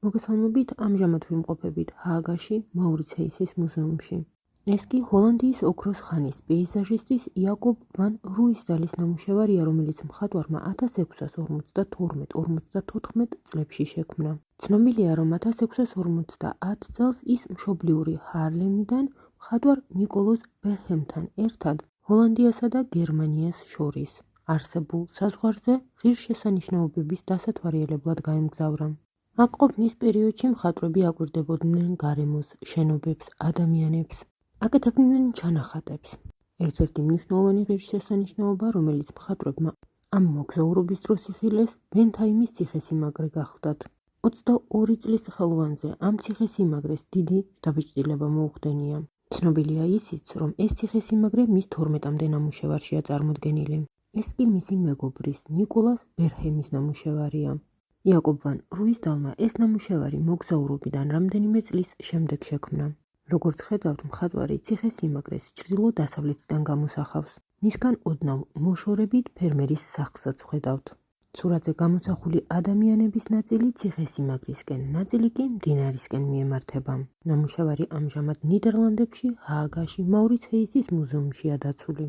მოგესალმებით, ამჟამად ვიმყოფებით ჰააგაში, მაურიცეისის მუზეუმში. ეს კი ჰოლანდიის ოქროს ხანის პეიზაჟისტის იაკობ ვან რუისდალის ნამუშევარია, რომელიც მხატვარმა 1652-54 წლებში შექმნა. ცნობილია, რომ 1650 წელს ის მშობლიური ჰაარლემიდან მხატვარ ნიკოლოზ ბერჰემთან ერთად ჰოლანდიასა და გერმანიას შორის არსებულ საზღვარზე ღირსშესანიშნაობების დასათვალიერებლად გაემგზავრა. აქ ყოფნის პერიოდში მხატვრები აკვირდებოდნენ გარემოს, შენობებს, ადამიანებს, აკეთებდნენ ჩანახატებს. ერთ-ერთი მნიშვნელოვანი ღირსშესანიშნაობა, რომელიც მხატვრებმა ამ მოგზაურობის დროს იხილეს, ვენჰაიმის ციხესიმაგრე გახლდათ. 22 წლის ხელოვანზე ამ ციხესიმაგრეს დიდი შთაბეჭდილება მოუხდენია. ცნობილია ისიც, რომ ეს ციხესიმაგრე მის 12-მდე ნამუშევარშია წარმოდგენილი. ეს კი მისი მეგობრის, ნიკოლოზ ბერჰემის ნამუშევარია. იაკობ ვან რუისდალმა ეს ნამუშევარი მოგზაურობიდან რამდენიმე წლის შემდეგ შექმნა. როგორც ხედავთ, მხატვარი ციხესიმაგრეს ჩრდილო-დასავლეთიდან გამოსახავს. მისგან ოდნავ მოშორებით ფერმერის სახლსაც ვხედავთ. სურათზე გამოსახული ადამიანების ნაწილი ციხესიმაგრისკენ, ნაწილი კი მდინარისკენ მიემართება. ნამუშევარი ამჟამად ნიდერლანდებში, ჰააგაში, მაურიცეისის მუზეუმშია დაცული.